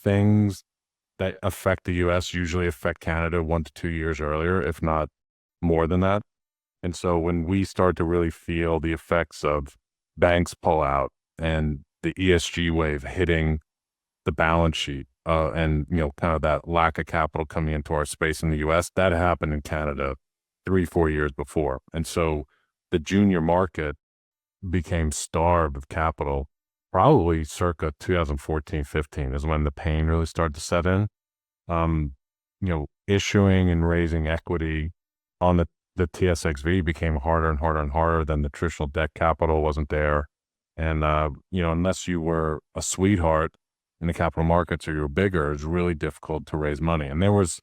things that affect the US usually affect Canada 1 to 2 years earlier, if not more than that. And so when we start to really feel the effects of banks pull out and the ESG wave hitting the balance sheet, and, kind of that lack of capital coming into our space in the US, that happened in Canada 3, 4 years before. And so the junior market became starved of capital probably circa 2014, 15 is when the pain really started to set in. Um, Issuing and raising equity on the TSXV became harder and harder and harder. Then the traditional debt capital wasn't there. And, unless you were a sweetheart in the capital markets or you were bigger, it was really difficult to raise money. And there was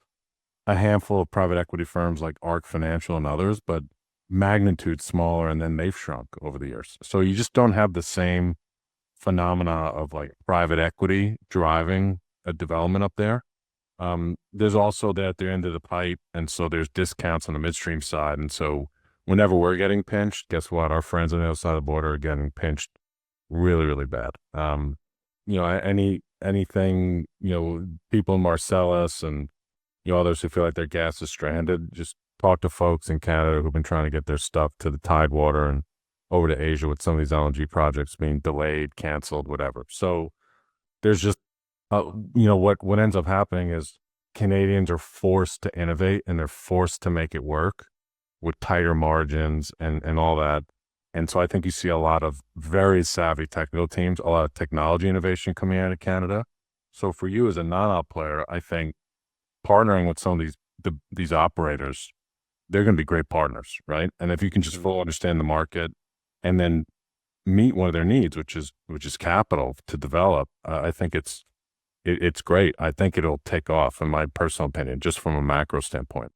a handful of private equity firms like ARC Financial and others, but magnitude smaller, and then they've shrunk over the years. So you just don't have the same phenomena of like private equity driving a development up there. There's also that at the end of the pipe, and so there's discounts on the midstream side. And so whenever we're getting pinched, guess what? Our friends on the other side of the border are getting pinched really, really bad. Anything, people in Marcellus and others who feel like their gas is stranded, just talk to folks in Canada who've been trying to get their stuff to the Tidewater and over to Asia with some of these LNG projects being delayed, canceled, whatever. So there's just, what ends up happening is Canadians are forced to innovate and they're forced to make it work with tighter margins and all that. And so I think you see a lot of very savvy technical teams, a lot of technology innovation coming out of Canada. So for you as a non-op player, I think partnering with some of these operators, they're going to be great partners, right? And if you can just fully understand the market and then meet one of their needs, which is capital to develop, I think it's great. I think it'll take off, in my personal opinion, just from a macro standpoint.